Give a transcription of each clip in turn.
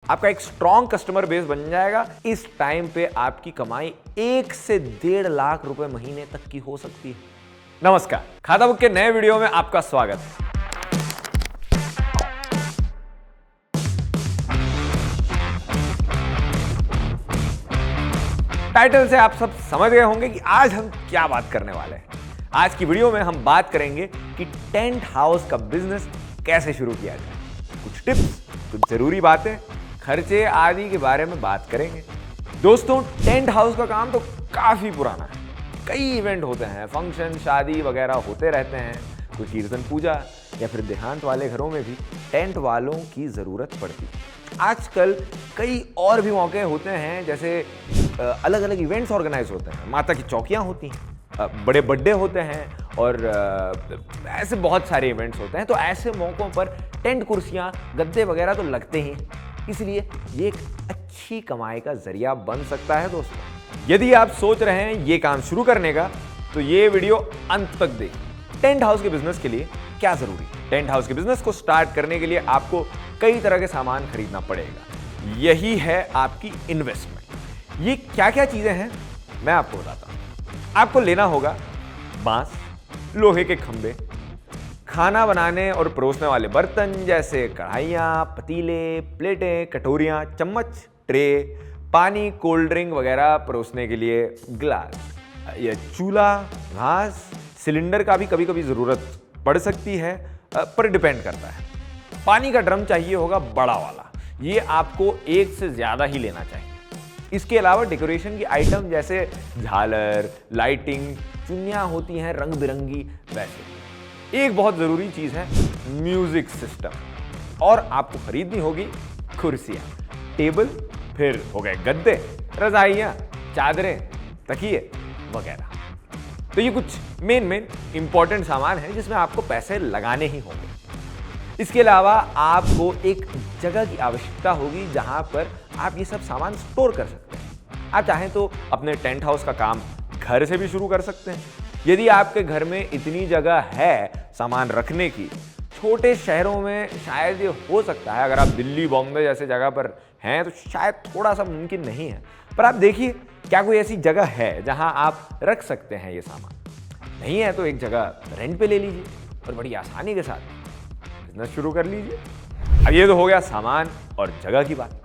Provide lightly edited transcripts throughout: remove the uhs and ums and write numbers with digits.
आपका एक strong customer base बन जाएगा। इस टाइम पे आपकी कमाई 1 से 1.5 लाख रुपए महीने तक की हो सकती है। नमस्कार, खाता बुक के नए वीडियो में आपका स्वागत है। टाइटल से आप सब समझ गए होंगे कि आज हम क्या बात करने वाले हैं। आज की वीडियो में हम बात करेंगे कि टेंट हाउस का बिजनेस कैसे शुरू किया जाए। कुछ टिप्स, कुछ जरूरी बातें, खर्चे आदि के बारे में बात करेंगे। दोस्तों, टेंट हाउस का काम तो काफी पुराना है। कई इवेंट होते हैं, फंक्शन, शादी वगैरह होते रहते हैं। कोई कीर्तन पूजा या फिर देहांत वाले घरों में भी टेंट वालों की जरूरत पड़ती है। आजकल कई और भी मौके होते हैं, जैसे अलग अलग इवेंट्स ऑर्गेनाइज होते हैं, माता की चौकियां होती हैं, बड़े बर्थडे होते हैं और ऐसे बहुत सारे इवेंट्स होते हैं। तो ऐसे मौक़ों पर टेंट, कुर्सियां, गद्दे वगैरह तो लगते ही, इसलिए ये एक अच्छी कमाई का जरिया बन सकता है। दोस्तों, यदि आप सोच रहे हैं ये काम शुरू करने का, तो ये वीडियो अंत तक देखिए। टेंट हाउस के बिजनेस के लिए क्या जरूरी है? टेंट हाउस के बिजनेस को स्टार्ट करने के लिए आपको कई तरह के सामान खरीदना पड़ेगा। यही है आपकी इन्वेस्टमेंट। ये क्या क्या चीजें हैं मैं आपको बताता हूं। आपको लेना होगा बांस, लोहे के खंभे, खाना बनाने और परोसने वाले बर्तन जैसे कढ़ाइयाँ, पतीले, प्लेटें, कटोरियाँ, चम्मच, ट्रे, पानी, कोल्ड ड्रिंक वगैरह परोसने के लिए ग्लास, या चूल्हा, घास, सिलेंडर का भी कभी कभी जरूरत पड़ सकती है, पर डिपेंड करता है। पानी का ड्रम चाहिए होगा बड़ा वाला, ये आपको एक से ज्यादा ही लेना चाहिए। इसके अलावा डेकोरेशन की आइटम जैसे झालर, लाइटिंग, चुन्नियाँ होती हैं रंग बिरंगी, वैसे। एक बहुत जरूरी चीज है म्यूजिक सिस्टम, और आपको खरीदनी होगी कुर्सियां, टेबल, फिर हो गए गद्दे, रजाइयां, चादरें, तकिए वगैरह। तो ये कुछ मेन इंपॉर्टेंट सामान है जिसमें आपको पैसे लगाने ही होंगे। इसके अलावा आपको एक जगह की आवश्यकता होगी जहां पर आप ये सब सामान स्टोर कर सकते हैं। आप चाहें तो अपने टेंट हाउस का काम घर से भी शुरू कर सकते हैं। यदि आपके घर में इतनी जगह है सामान रखने की, छोटे शहरों में शायद ये हो सकता है। अगर आप दिल्ली, बॉम्बे जैसे जगह पर हैं तो शायद थोड़ा सा मुमकिन नहीं है, पर आप देखिए क्या कोई ऐसी जगह है जहां आप रख सकते हैं ये सामान। नहीं है तो एक जगह रेंट पे ले लीजिए और बड़ी आसानी के साथ बिजनेस शुरू कर लीजिए। अब ये तो हो गया सामान और जगह की बात।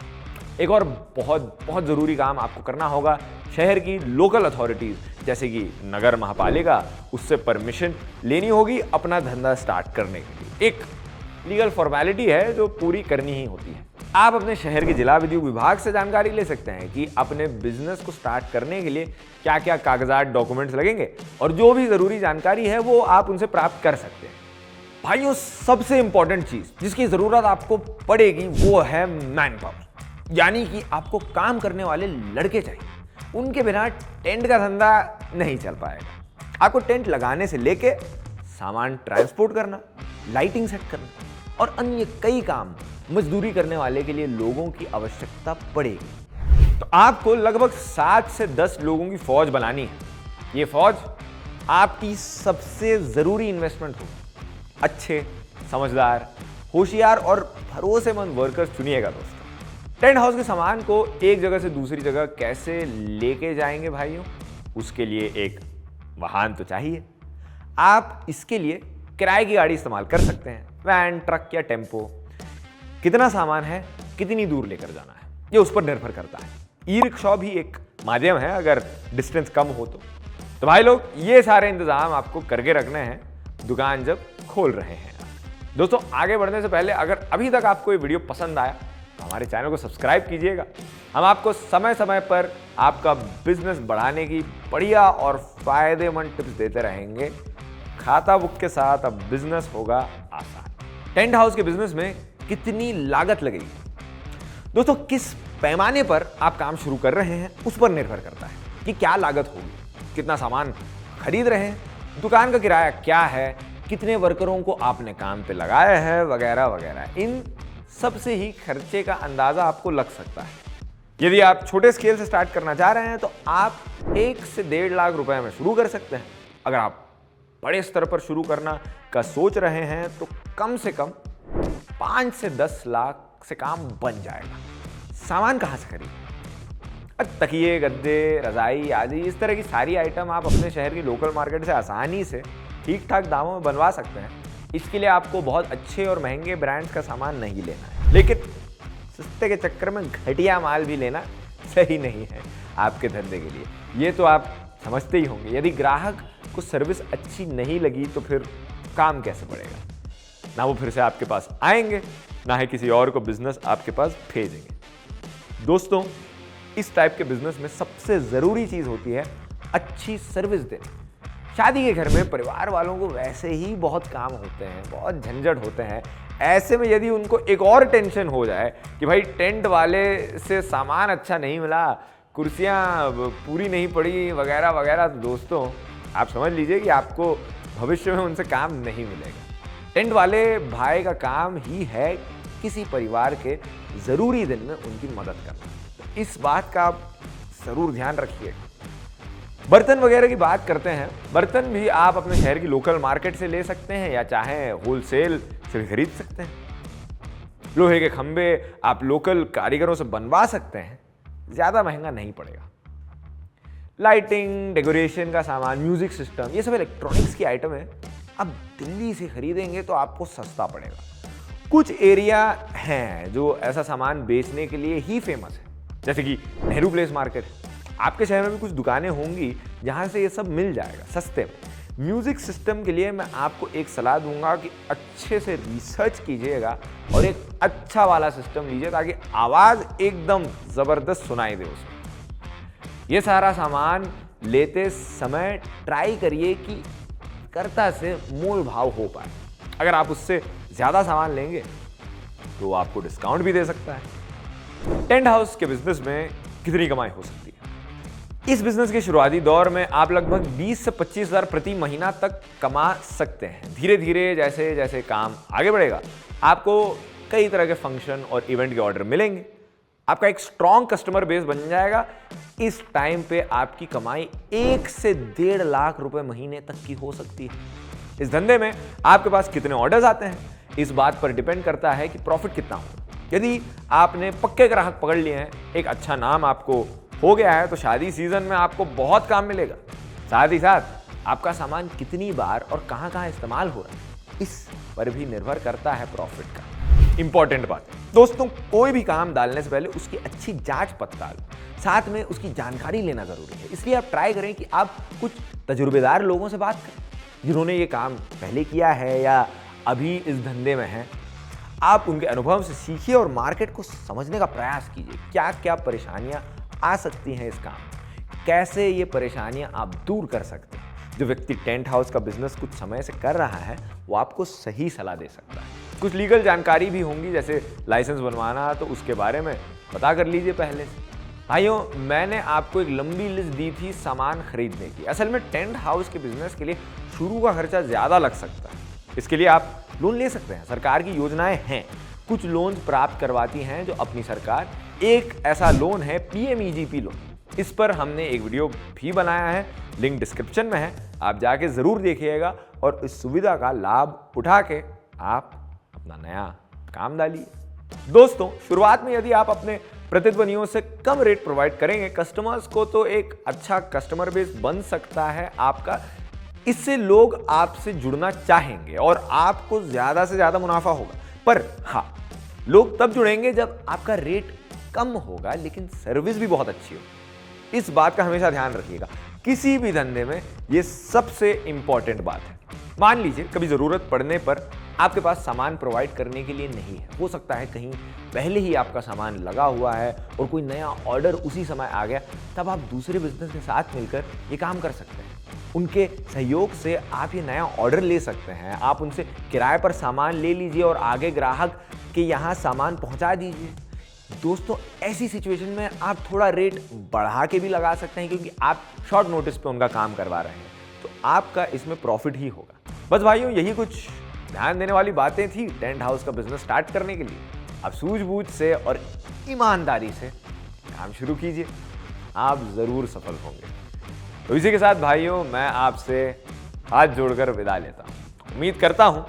एक और बहुत जरूरी काम आपको करना होगा शहर की लोकल अथॉरिटीज जैसे कि नगर महापालिका, उससे परमिशन लेनी होगी अपना धंधा स्टार्ट करने के लिए। एक लीगल फॉर्मेलिटी है जो पूरी करनी ही होती है। आप अपने शहर के जिला विद्युत विभाग से जानकारी ले सकते हैं कि अपने बिजनेस को स्टार्ट करने के लिए क्या क्या कागजात, डॉक्यूमेंट्स लगेंगे, और जो भी जरूरी जानकारी है वो आप उनसे प्राप्त कर सकते हैं। भाइयों, सबसे इंपॉर्टेंट चीज जिसकी जरूरत आपको पड़ेगी वो है मैन पावर, यानी कि आपको काम करने वाले लड़के चाहिए। उनके बिना टेंट का धंधा नहीं चल पाएगा। आपको टेंट लगाने से लेके सामान ट्रांसपोर्ट करना, लाइटिंग सेट करना और अन्य कई काम मजदूरी करने वाले के लिए लोगों की आवश्यकता पड़ेगी। तो आपको लगभग 7 से 10 लोगों की फौज बनानी है। ये फौज आपकी सबसे जरूरी इन्वेस्टमेंट होगी। अच्छे, समझदार, होशियार और भरोसेमंद वर्कर्स चुनिएगा। दोस्तों, टेंट हाउस के सामान को एक जगह से दूसरी जगह कैसे लेके जाएंगे भाइयों? उसके लिए एक वाहन तो चाहिए। आप इसके लिए किराए की गाड़ी इस्तेमाल कर सकते हैं, वैन, ट्रक या टेम्पो। कितना सामान है, कितनी दूर लेकर जाना है, ये उस पर निर्भर करता है। ई रिक्शा भी एक माध्यम है अगर डिस्टेंस कम हो तो भाई लोग, ये सारे इंतजाम आपको करके रखने हैं दुकान जब खोल रहे हैं। दोस्तों, आगे बढ़ने से पहले अगर अभी तक आपको ये वीडियो पसंद आया तो हमारे चैनल को सब्सक्राइब कीजिएगा। हम आपको समय समय पर आपका बिजनेस बढ़ाने की बढ़िया और फायदेमंद टिप्स देते रहेंगे। खाता बुक के साथ अब बिजनेस होगा आसान। टेंट हाउस के बिजनेस में कितनी लागत लगेगी? दोस्तों, किस पैमाने पर आप काम शुरू कर रहे हैं उस पर निर्भर करता है कि क्या लागत होगी, कितना सामान खरीद रहे हैं, दुकान का किराया क्या है, कितने वर्करों को आपने काम पे लगाया है, वगैरह वगैरह। इन सब से ही खर्चे का अंदाजा आपको लग सकता है। यदि आप छोटे स्केल से स्टार्ट करना चाह रहे हैं तो आप 1 से 1.5 लाख रुपए में शुरू कर सकते हैं। अगर आप बड़े स्तर पर शुरू करना का सोच रहे हैं तो कम से कम 5 से 10 लाख से काम बन जाएगा। सामान कहाँ से खरीदें? तकिए, गद्दे, रज़ाई आदि इस तरह की सारी आइटम आप अपने शहर की लोकल मार्केट से आसानी से ठीक ठाक दामों में बनवा सकते हैं। इसके लिए आपको बहुत अच्छे और महंगे ब्रांड्स का सामान नहीं लेना है, लेकिन सस्ते के चक्कर में घटिया माल भी लेना सही नहीं है आपके धंधे के लिए। ये तो आप समझते ही होंगे। यदि ग्राहक को सर्विस अच्छी नहीं लगी तो फिर काम कैसे बढ़ेगा? ना वो फिर से आपके पास आएंगे, ना ही किसी और को बिजनेस आपके पास भेजेंगे। दोस्तों, इस टाइप के बिजनेस में सबसे जरूरी चीज होती है अच्छी सर्विस देना। शादी के घर में परिवार वालों को वैसे ही बहुत काम होते हैं, बहुत झंझट होते हैं। ऐसे में यदि उनको एक और टेंशन हो जाए कि भाई टेंट वाले से सामान अच्छा नहीं मिला, कुर्सियां पूरी नहीं पड़ी वगैरह वगैरह, तो दोस्तों आप समझ लीजिए कि आपको भविष्य में उनसे काम नहीं मिलेगा। टेंट वाले भाई का काम ही है किसी परिवार के जरूरी दिन में उनकी मदद करना। तो इस बात का आप जरूर ध्यान रखिए। बर्तन वगैरह की बात करते हैं। बर्तन भी आप अपने शहर की लोकल मार्केट से ले सकते हैं या चाहे होलसेल से भी खरीद सकते हैं। लोहे के खंबे आप लोकल कारीगरों से बनवा सकते हैं, ज्यादा महंगा नहीं पड़ेगा। लाइटिंग, डेकोरेशन का सामान, म्यूजिक सिस्टम, ये सब इलेक्ट्रॉनिक्स की आइटम है। अब दिल्ली से खरीदेंगे तो आपको सस्ता पड़ेगा। कुछ एरिया हैं जो ऐसा सामान बेचने के लिए ही फेमस है, जैसे कि नेहरू प्लेस मार्केट। आपके शहर में भी कुछ दुकानें होंगी जहां से ये सब मिल जाएगा सस्ते में। म्यूजिक सिस्टम के लिए मैं आपको एक सलाह दूंगा कि अच्छे से रिसर्च कीजिएगा और एक अच्छा वाला सिस्टम लीजिए ताकि आवाज एकदम जबरदस्त सुनाई दे उसमें। ये सारा सामान लेते समय ट्राई करिए कि कर्ता से मोल भाव हो पाए। अगर आप उससे ज्यादा सामान लेंगे तो आपको डिस्काउंट भी दे सकता है। टेंट हाउस के बिजनेस में कितनी कमाई हो सकती है? इस बिजनेस के शुरुआती दौर में आप लगभग 20 से 25 हज़ार प्रति महीना तक कमा सकते हैं। धीरे धीरे जैसे जैसे काम आगे बढ़ेगा आपको कई तरह के फंक्शन और इवेंट के ऑर्डर मिलेंगे। आपका एक स्ट्रॉन्ग कस्टमर बेस बन जाएगा। इस टाइम पे आपकी कमाई 1 से 1.5 लाख रुपए महीने तक की हो सकती है। इस धंधे में आपके पास कितने ऑर्डर्स आते हैं इस बात पर डिपेंड करता है कि प्रॉफिट कितना हो। यदि आपने पक्के ग्राहक पकड़ लिए हैं, एक अच्छा नाम आपको हो गया है, तो शादी सीजन में आपको बहुत काम मिलेगा। साथ ही साथ आपका सामान कितनी बार और कहां कहां इस्तेमाल हो रहा है इस पर भी निर्भर करता है प्रॉफिट का। इंपॉर्टेंट बात है दोस्तों, कोई भी काम डालने से पहले उसकी अच्छी जांच पड़ताल, साथ में उसकी जानकारी लेना जरूरी है। इसलिए आप ट्राई करें कि आप कुछ तजुर्बेदार लोगों से बात करें जिन्होंने ये काम पहले किया है या अभी इस धंधे में हैं। आप उनके अनुभव से सीखिए और मार्केट को समझने का प्रयास कीजिए। क्या क्या परेशानियां आ सकती हैं इस काम में, कैसे ये परेशानियां आप दूर कर सकते हैं। जो व्यक्ति टेंट हाउस का बिजनेस कुछ समय से कर रहा है वो आपको सही सलाह दे सकता है। कुछ लीगल जानकारी भी होंगी, जैसे लाइसेंस बनवाना, तो उसके बारे में पता कर लीजिए पहले से। भाइयों, मैंने आपको एक लंबी लिस्ट दी थी सामान खरीदने की। असल में टेंट हाउस के बिजनेस के लिए शुरू का खर्चा ज्यादा लग सकता है। इसके लिए आप लोन ले सकते हैं। सरकार की योजनाएं हैं, कुछ लोन प्राप्त करवाती हैं जो अपनी सरकार। एक ऐसा लोन है PMEGP लोन। इस पर हमने एक वीडियो भी बनाया है, लिंक डिस्क्रिप्शन में है, आप जाके जरूर देखिएगा और इस सुविधा का लाभ उठा के आप अपना नया काम डालिए। दोस्तों, शुरुआत में यदि आप अपने प्रतिद्वंदियों से कम रेट प्रोवाइड करेंगे कस्टमर्स को, तो एक अच्छा कस्टमर बेस बन सकता है आपका। इससे लोग आपसे जुड़ना चाहेंगे और आपको ज्यादा से ज्यादा मुनाफा होगा। पर हाँ, लोग तब जुड़ेंगे जब आपका रेट कम होगा लेकिन सर्विस भी बहुत अच्छी हो। इस बात का हमेशा ध्यान रखिएगा। किसी भी धंधे में यह सबसे इंपॉर्टेंट बात है। मान लीजिए कभी जरूरत पड़ने पर आपके पास सामान प्रोवाइड करने के लिए नहीं है, हो सकता है कहीं पहले ही आपका सामान लगा हुआ है और कोई नया ऑर्डर उसी समय आ गया, तब आप दूसरे बिजनेस के साथ मिलकर ये काम कर सकते हैं। उनके सहयोग से आप ये नया ऑर्डर ले सकते हैं। आप उनसे किराए पर सामान ले लीजिए और आगे ग्राहक के यहाँ सामान पहुंचा दीजिए। दोस्तों, ऐसी सिचुएशन में आप थोड़ा रेट बढ़ा के भी लगा सकते हैं क्योंकि आप शॉर्ट नोटिस पे उनका काम करवा रहे हैं, तो आपका इसमें प्रॉफिट ही होगा। बस भाइयों, यही कुछ ध्यान देने वाली बातें थी टेंट हाउस का बिजनेस स्टार्ट करने के लिए। आप सूझबूझ से और ईमानदारी से काम शुरू कीजिए, आप जरूर सफल होंगे। तो इसी के साथ भाइयों, मैं आपसे हाथ जोड़कर विदा लेता हूं। उम्मीद करता हूं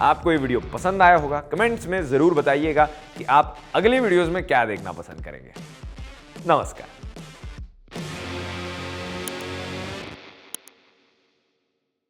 आपको ये वीडियो पसंद आया होगा। कमेंट्स में जरूर बताइएगा कि आप अगली वीडियोस में क्या देखना पसंद करेंगे। नमस्कार।